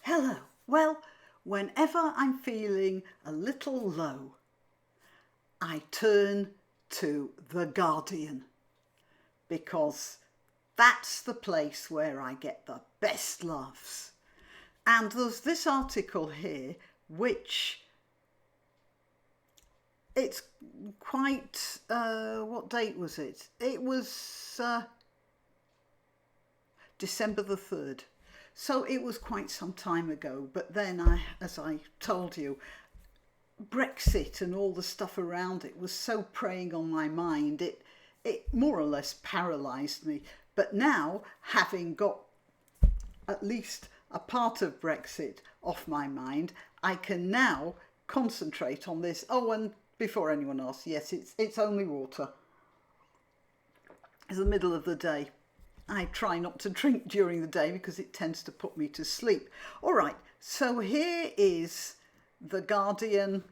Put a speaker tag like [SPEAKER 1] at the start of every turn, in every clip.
[SPEAKER 1] Hello. Well, whenever I'm feeling a little low, I turn to The Guardian because that's the place where I get the best laughs. And there's this article here which it's quite, what date was it? It was December the 3rd. So it was quite some time ago, but then as I told you, Brexit and all the stuff around it was so preying on my mind, it more or less paralysed me. But now, having got at least a part of Brexit off my mind, I can now concentrate on this. Oh, and before anyone else, yes, it's only water. It's the middle of the day. I try not to drink during the day because it tends to put me to sleep. All right, so here is The Guardian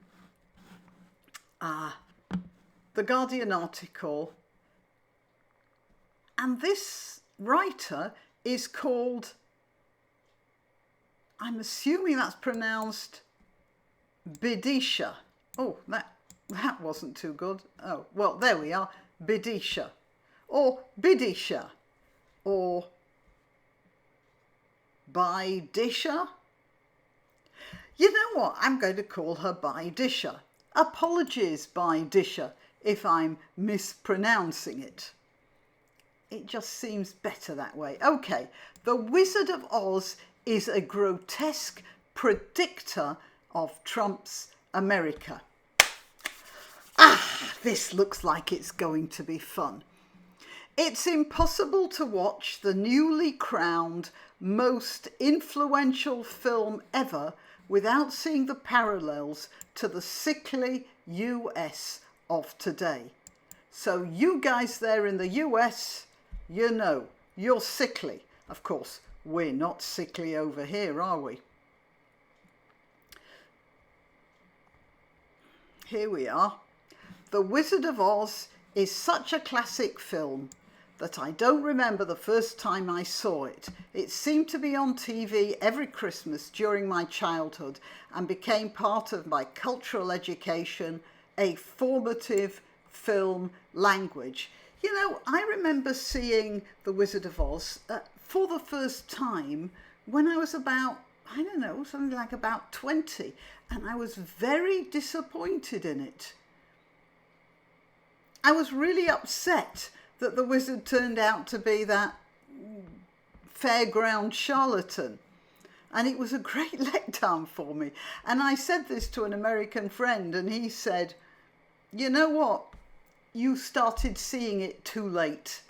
[SPEAKER 1] article. And this writer is called, I'm assuming that's pronounced Bidisha. Oh, that wasn't too good. Oh, well, there we are. Bidisha. Or Bidisha. Or Bidisha. You know what? I'm going to call her Bidisha. Apologies, Bidisha, if I'm mispronouncing it. It just seems better that way. Okay, The Wizard of Oz is a grotesque predictor of Trump's America. This looks like it's going to be fun. It's impossible to watch the newly crowned most influential film ever without seeing the parallels to the sickly US of today. So you guys there in the US, you know, you're sickly. Of course, we're not sickly over here, are we? Here we are. The Wizard of Oz is such a classic film that I don't remember the first time I saw it. It seemed to be on TV every Christmas during my childhood and became part of my cultural education, a formative film language. You know, I remember seeing The Wizard of Oz for the first time when I was about, I don't know, something like about 20, and I was very disappointed in it. I was really upset that the wizard turned out to be that fairground charlatan. And it was a great letdown for me. And I said this to an American friend, and he said, you know what? You started seeing it too late.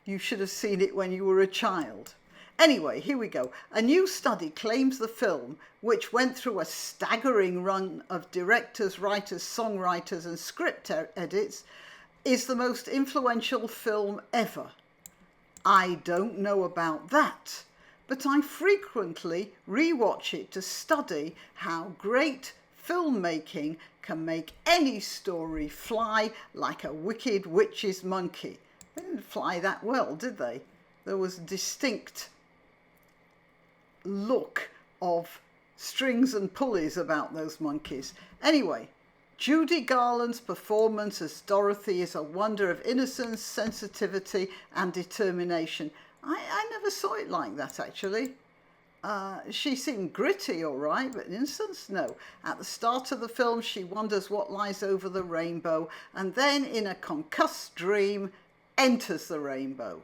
[SPEAKER 1] You should have seen it when you were a child. Anyway, here we go. A new study claims the film, which went through a staggering run of directors, writers, songwriters, and script edits, is the most influential film ever. I don't know about that, but I frequently rewatch it to study how great filmmaking can make any story fly like a wicked witch's monkey. They didn't fly that well, did they? There was a distinct look of strings and pulleys about those monkeys. Anyway, Judy Garland's performance as Dorothy is a wonder of innocence, sensitivity and determination. I never saw it like that, actually. She seemed gritty, all right, but innocence? No. At the start of the film, she wonders what lies over the rainbow, and then in a concussed dream, enters the rainbow.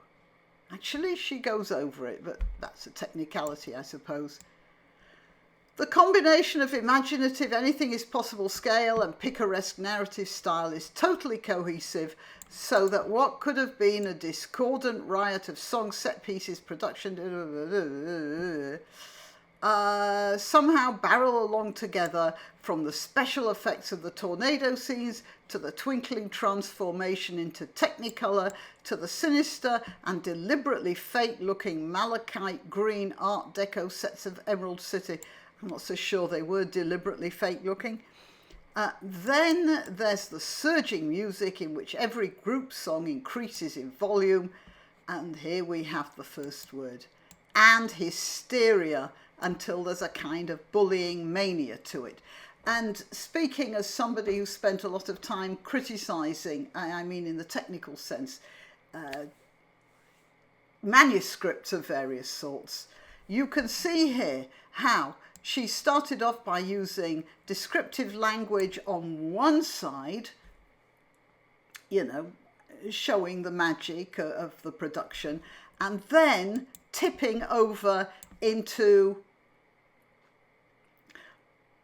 [SPEAKER 1] Actually, she goes over it, but that's a technicality, I suppose. The combination of imaginative anything is possible scale and picaresque narrative style is totally cohesive, so that what could have been a discordant riot of songs, set pieces, production somehow barrel along together, from the special effects of the tornado scenes to the twinkling transformation into Technicolor to the sinister and deliberately fake-looking malachite green Art Deco sets of Emerald City. I'm not so sure they were deliberately fake-looking. Then there's the surging music in which every group song increases in volume. And here we have the first word. And hysteria until there's a kind of bullying mania to it. And speaking as somebody who spent a lot of time criticising, I mean in the technical sense, manuscripts of various sorts, you can see here how she started off by using descriptive language on one side, you know, showing the magic of the production, and then tipping over into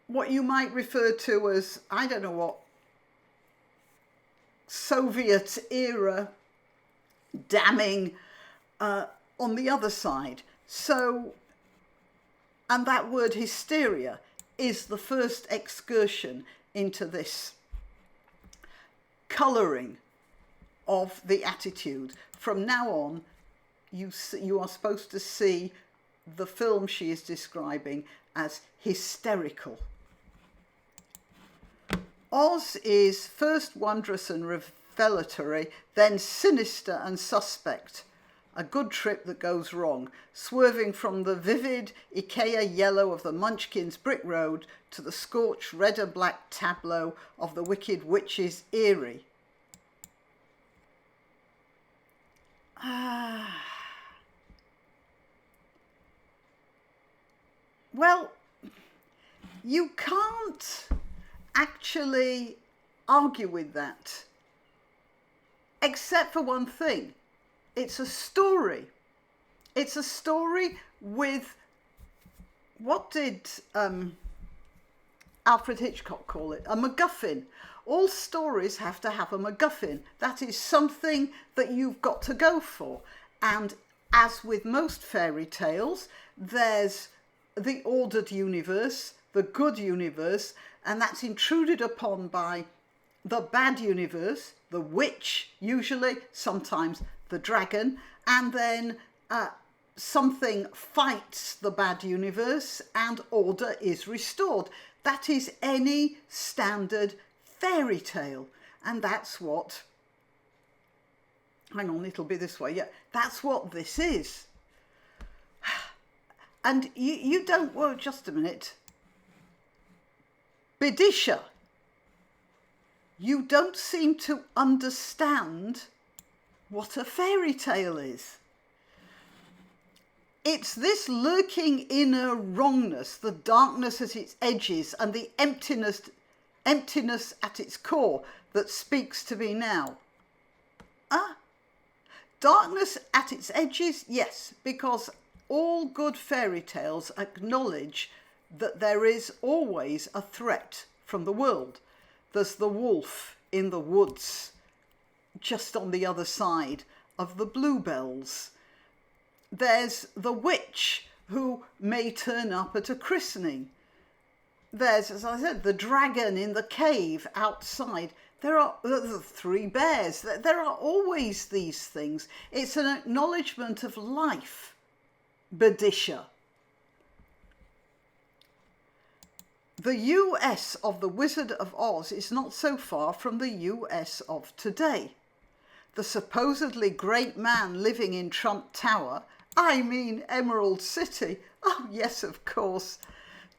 [SPEAKER 1] what you might refer to as, I don't know what, Soviet era damning on the other side. So, and that word hysteria is the first excursion into this colouring of the attitude. From now on, you are supposed to see the film she is describing as hysterical. Oz is first wondrous and revelatory, then sinister and suspect. A good trip that goes wrong, swerving from the vivid Ikea yellow of the Munchkins' brick road to the scorched red and black tableau of the Wicked Witch's Eyrie. Well, you can't actually argue with that, except for one thing. It's a story. It's a story with, what did Alfred Hitchcock call it? A MacGuffin. All stories have to have a MacGuffin. That is something that you've got to go for. And as with most fairy tales, there's the ordered universe, the good universe, and that's intruded upon by the bad universe, the witch usually, sometimes the dragon, and then something fights the bad universe and order is restored. That is any standard fairy tale, and that's what, hang on, it'll be this way, yeah, that's what this is. And you don't, well, just a minute, Bidisha, you don't seem to understand what a fairy tale is. It's this lurking inner wrongness, the darkness at its edges and the emptiness at its core that speaks to me now. Darkness at its edges? Yes, because all good fairy tales acknowledge that there is always a threat from the world. There's the wolf in the woods, just on the other side of the bluebells. There's the witch who may turn up at a christening. There's, as I said, the dragon in the cave outside. There are the three bears. There are always these things. It's an acknowledgement of life. Bidisha. The US of the Wizard of Oz is not so far from the US of today. The supposedly great man living in Trump Tower, I mean Emerald City, oh yes, of course,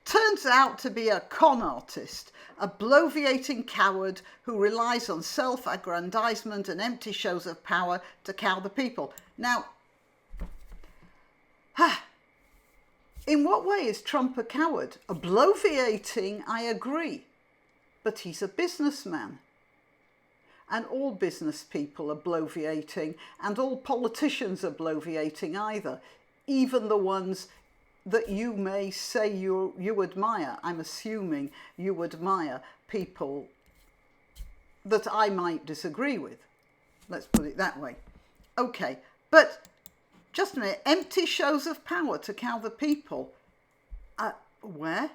[SPEAKER 1] turns out to be a con artist, a bloviating coward who relies on self-aggrandizement and empty shows of power to cow the people. Now, in what way is Trump a coward? A bloviating, I agree, but he's a businessman. And all business people are bloviating, and all politicians are bloviating either, even the ones that you may say you admire. I'm assuming you admire people that I might disagree with. Let's put it that way. Okay, but just a minute, empty shows of power to cow the people. Where?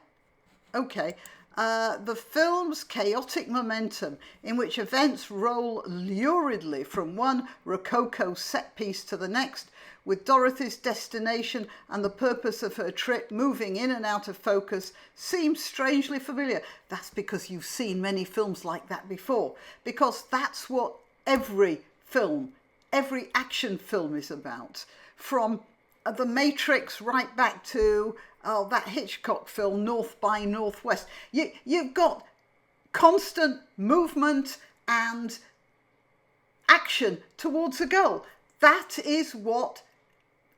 [SPEAKER 1] Okay. The film's chaotic momentum, in which events roll luridly from one rococo set piece to the next, with Dorothy's destination and the purpose of her trip moving in and out of focus, seems strangely familiar. That's because you've seen many films like that before, because that's what every film, every action film is about. From The Matrix right back to oh, that Hitchcock film, North by Northwest. You've got constant movement and action towards a goal. That is what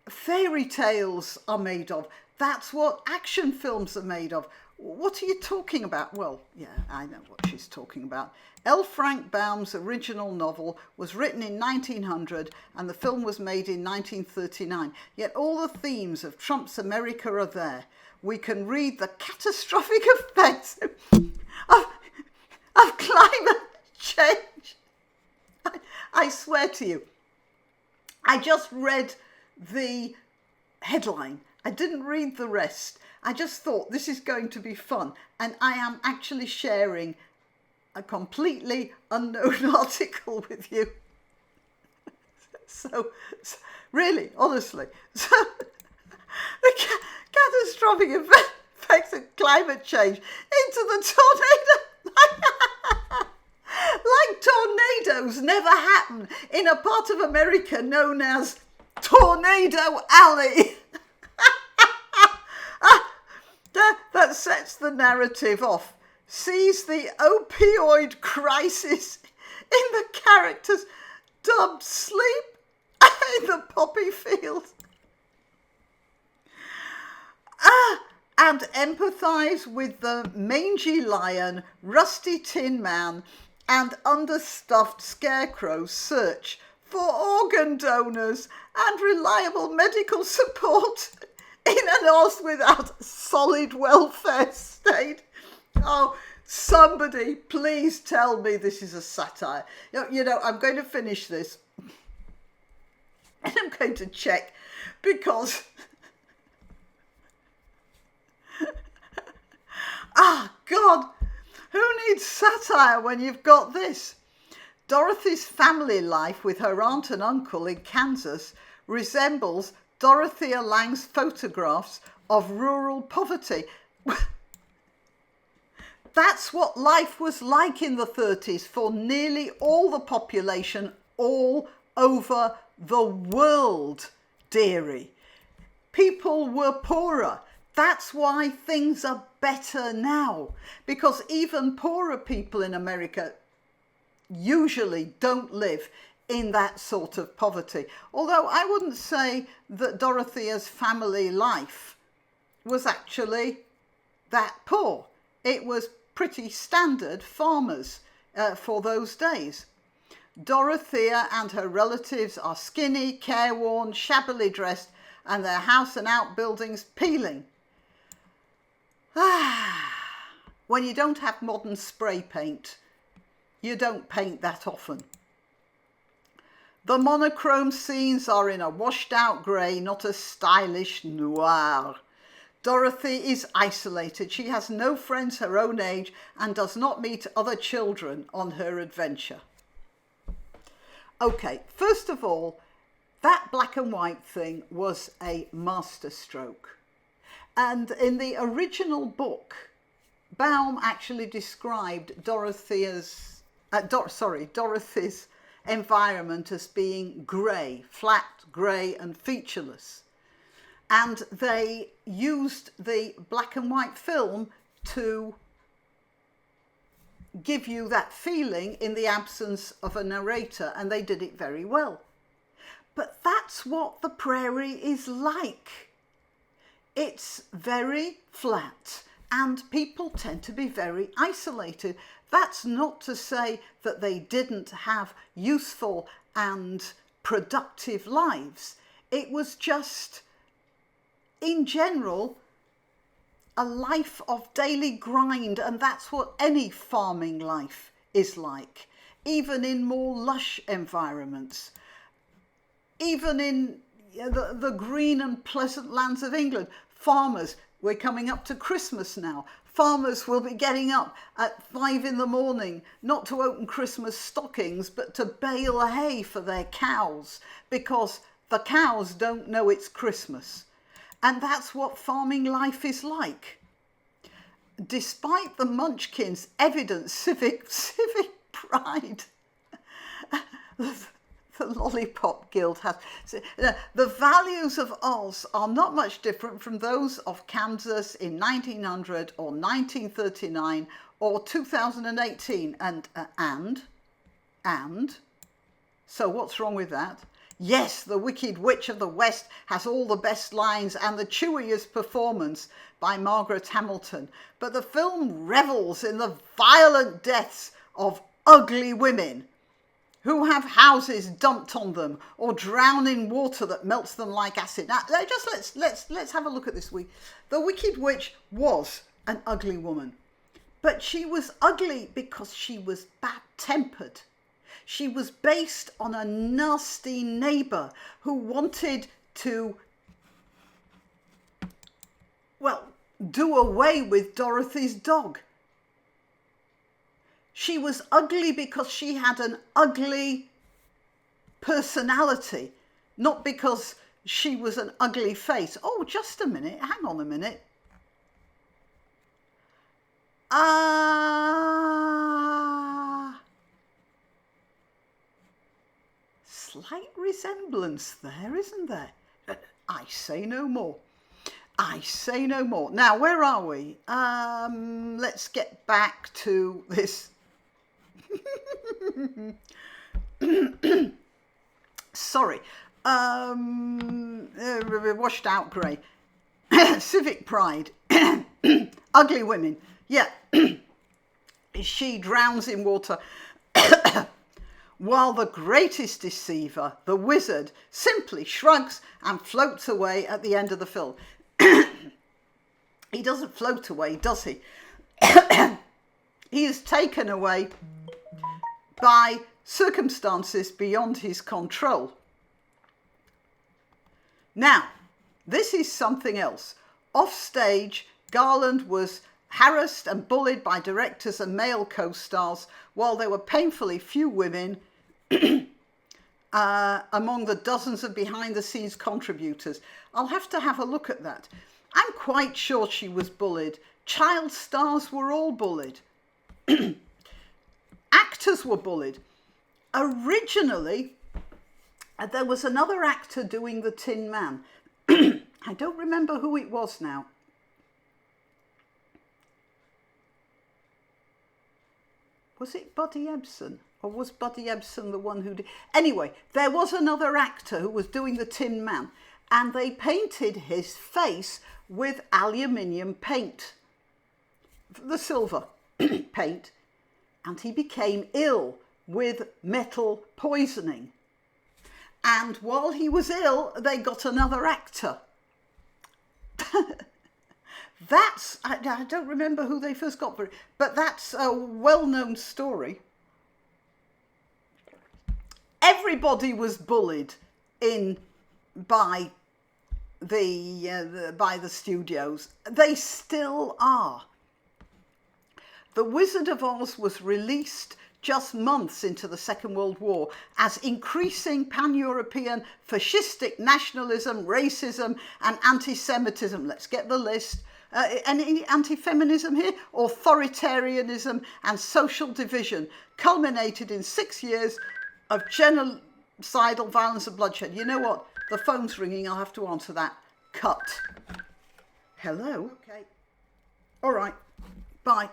[SPEAKER 1] fairy tales are made of. That's what action films are made of. What are you talking about? Well, yeah, I know what she's talking about. L. Frank Baum's original novel was written in 1900 and the film was made in 1939. Yet all the themes of Trump's America are there. We can read the catastrophic effects of climate change. I swear to you, I just read the headline. I didn't read the rest. I just thought this is going to be fun. And I am actually sharing a completely unknown article with you. So really, honestly, so the catastrophic effects of climate change into the tornado. Like tornadoes never happen in a part of America known as Tornado Alley. That sets the narrative off. Sees the opioid crisis in the characters dubbed Sleep in the Poppy Field. And empathise with the mangy lion, rusty tin man, and understuffed scarecrow's search for organ donors and reliable medical support in an Oz without solid welfare state. Oh, somebody please tell me this is a satire. You know, I'm going to finish this and I'm going to check because God, who needs satire when you've got this? Dorothy's family life with her aunt and uncle in Kansas resembles Dorothea Lange's photographs of rural poverty. That's what life was like in the 30s for nearly all the population all over the world, dearie. People were poorer. That's why things are better now, because even poorer people in America usually don't live in that sort of poverty. Although I wouldn't say that Dorothea's family life was actually that poor. It was pretty standard farmers for those days. Dorothea and her relatives are skinny, careworn, shabbily dressed, and their house and outbuildings peeling. When you don't have modern spray paint, you don't paint that often. The monochrome scenes are in a washed out grey, not a stylish noir. Dorothy is isolated. She has no friends her own age and does not meet other children on her adventure. Okay, first of all, that black and white thing was a masterstroke. And in the original book, Baum actually described Dorothy's environment as being grey, flat, grey and featureless. And they used the black and white film to give you that feeling in the absence of a narrator, and they did it very well. But that's what the prairie is like. It's very flat and people tend to be very isolated. That's not to say that they didn't have useful and productive lives. It was just, in general, a life of daily grind, and that's what any farming life is like, even in more lush environments. Even in the green and pleasant lands of England, farmers, we're coming up to Christmas now, farmers will be getting up at 5 a.m, not to open Christmas stockings, but to bale hay for their cows, because the cows don't know it's Christmas. And that's what farming life is like. Despite the Munchkins' evident civic pride, The Lollipop Guild has... The values of Oz are not much different from those of Kansas in 1900 or 1939 or 2018. And... So what's wrong with that? Yes, the Wicked Witch of the West has all the best lines and the chewiest performance by Margaret Hamilton, but the film revels in the violent deaths of ugly women who have houses dumped on them or drown in water that melts them like acid. Now, let's have a look at this. The Wicked Witch was an ugly woman, but she was ugly because she was bad-tempered. She was based on a nasty neighbour who wanted to, well, do away with Dorothy's dog. She was ugly because she had an ugly personality, not because she was an ugly face. Oh, just a minute. Hang on a minute. Slight resemblance there, isn't there? I say no more. I say no more. Now, where are we? Let's get back to this. Sorry. Washed out grey. Civic pride. Ugly women. Yeah. She drowns in water. While the greatest deceiver, the wizard, simply shrugs and floats away at the end of the film. He doesn't float away, does he? He is taken away by circumstances beyond his control. Now, this is something else. Off stage, Garland was harassed and bullied by directors and male co-stars, while there were painfully few women among the dozens of behind-the-scenes contributors. I'll have to have a look at that. I'm quite sure she was bullied. Child stars were all bullied. Actors were bullied. Originally, there was another actor doing the Tin Man. I don't remember who it was now. Was it Buddy Ebsen? Or was Buddy Ebsen the one who did? Anyway, there was another actor who was doing the Tin Man, and they painted his face with aluminium paint, the silver paint, and he became ill with metal poisoning. And while he was ill, they got another actor. I don't remember who they first got, but that's a well-known story. Everybody was bullied by the studios. They still are. The Wizard of Oz was released just months into the Second World War as increasing pan-European fascistic nationalism, racism and anti-Semitism. Let's get the list. Any anti-feminism here? Authoritarianism and social division culminated in 6 years of genocidal violence and bloodshed. You know what? The phone's ringing. I'll have to answer that. Cut. Hello? Okay. All right. Bye.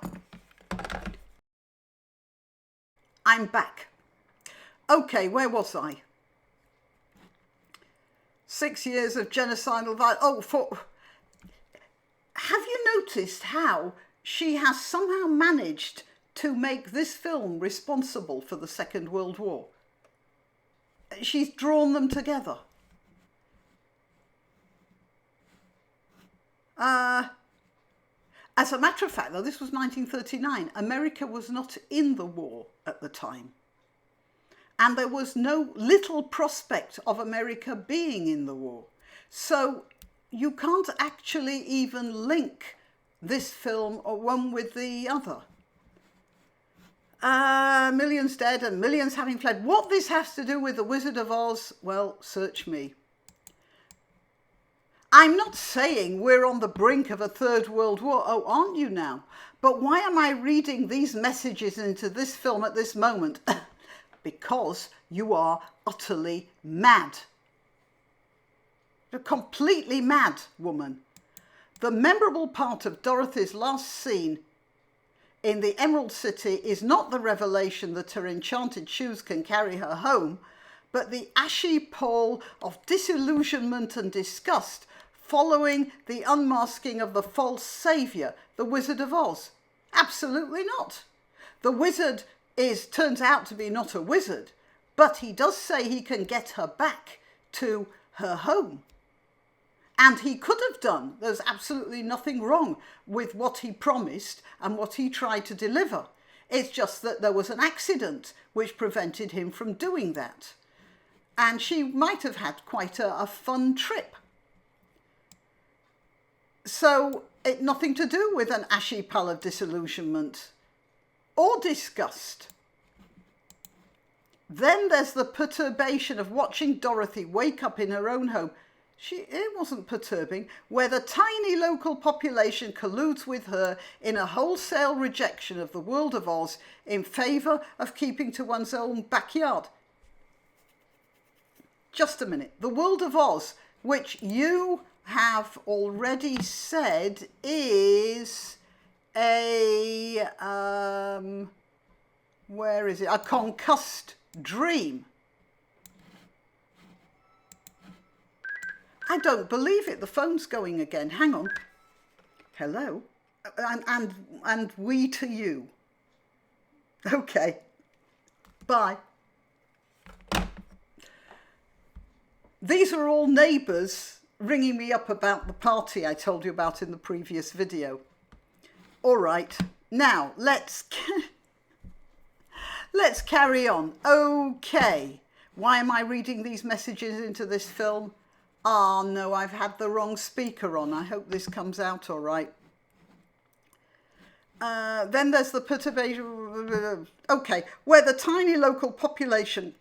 [SPEAKER 1] I'm back. Okay, where was I? 6 years of genocidal violence. Have you noticed how she has somehow managed to make this film responsible for the Second World War? She's drawn them together. As a matter of fact, though, this was 1939. America was not in the war at the time. And there was no little prospect of America being in the war. So you can't actually even link this film or one with the other. Millions dead and millions having fled. What this has to do with The Wizard of Oz, well, search me. I'm not saying we're on the brink of a third world war. Oh, aren't you now? But why am I reading these messages into this film at this moment? Because you are utterly mad. You're a completely mad woman. The memorable part of Dorothy's last scene in the Emerald City is not the revelation that her enchanted shoes can carry her home, but the ashy pall of disillusionment and disgust following the unmasking of the false saviour, the Wizard of Oz. Absolutely not. The wizard turns out to be not a wizard, but he does say he can get her back to her home. And he could have done. There's absolutely nothing wrong with what he promised and what he tried to deliver. It's just that there was an accident which prevented him from doing that. And she might have had quite a fun trip. So nothing to do with an ashy pall of disillusionment or disgust. Then there's the perturbation of watching Dorothy wake up in her own home. It wasn't perturbing, where the tiny local population colludes with her in a wholesale rejection of the world of Oz in favour of keeping to one's own backyard. Just a minute. The world of Oz, which you have already said is a, where is it? A concussed dream. I don't believe it. The phone's going again. Hang on. Hello? And we to you. Okay. Bye. These are all neighbours ringing me up about the party I told you about in the previous video. All right. Now, let's carry on. Okay. Why am I reading these messages into this film? Ah, no, I've had the wrong speaker on. I hope this comes out all right. Then there's the perturbation. Okay, where the tiny local population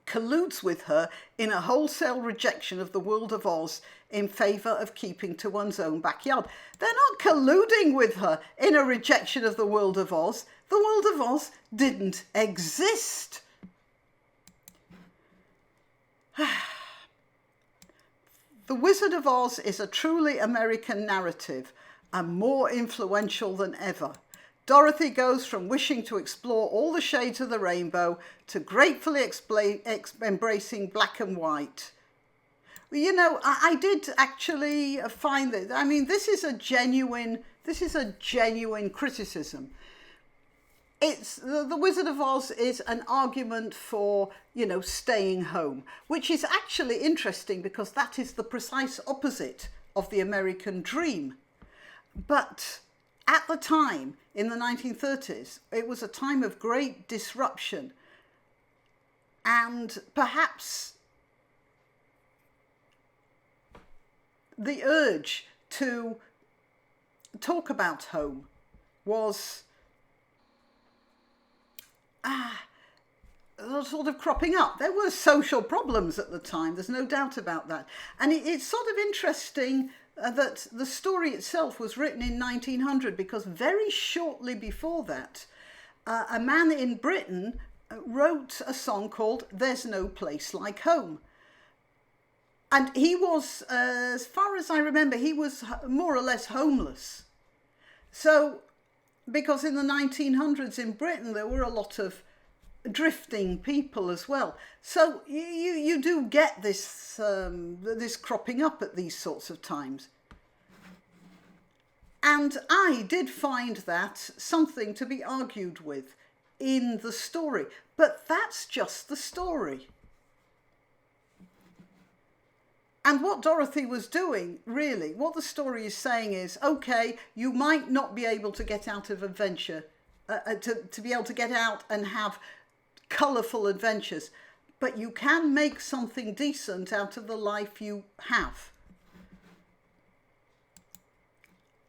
[SPEAKER 1] colludes with her in a wholesale rejection of the world of Oz in favour of keeping to one's own backyard. They're not colluding with her in a rejection of the world of Oz. The world of Oz didn't exist. The Wizard of Oz is a truly American narrative and more influential than ever. Dorothy goes from wishing to explore all the shades of the rainbow to gratefully embracing black and white. You know, I did actually find that, I mean, this is a genuine criticism. It's the Wizard of Oz is an argument for, you know, staying home, which is actually interesting because that is the precise opposite of the American dream. But at the time, in the 1930s, it was a time of great disruption, and perhaps the urge to talk about home was sort of cropping up. There were social problems at the time, there's no doubt about that. And it's sort of interesting that the story itself was written in 1900 because very shortly before that, a man in Britain wrote a song called There's No Place Like Home. And he was, as far as I remember, he was more or less homeless. So, because in the 1900s in Britain, there were a lot of drifting people as well. So you do get this, this cropping up at these sorts of times. And I did find that something to be argued with in the story. But that's just the story. And what Dorothy was doing, really, what the story is saying is, okay, you might not be able to get out of adventure, to be able to get out and have colourful adventures, but you can make something decent out of the life you have.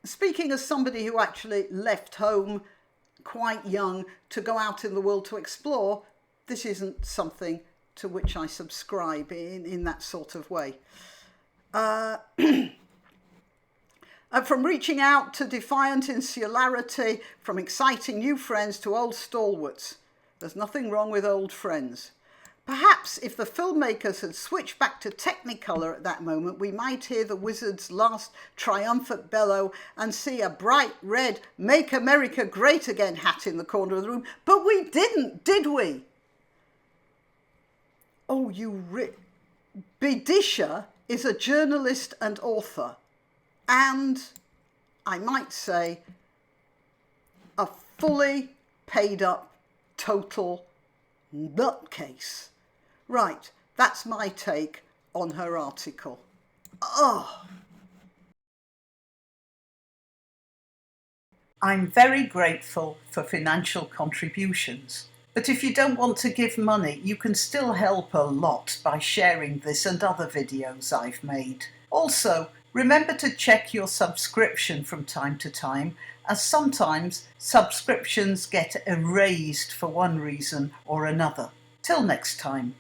[SPEAKER 1] Speaking as somebody who actually left home quite young to go out in the world to explore, this isn't something to which I subscribe in that sort of way. From reaching out to defiant insularity, from exciting new friends to old stalwarts. There's nothing wrong with old friends. Perhaps if the filmmakers had switched back to Technicolor at that moment, we might hear the wizard's last triumphant bellow and see a bright red "Make America Great Again" hat in the corner of the room. But we didn't, did we? Oh, Bidisha is a journalist and author, and I might say a fully paid up total nutcase. Right, that's my take on her article. Oh.
[SPEAKER 2] I'm very grateful for financial contributions, but if you don't want to give money, you can still help a lot by sharing this and other videos I've made. Also, remember to check your subscription from time to time, as sometimes subscriptions get erased for one reason or another. Till next time.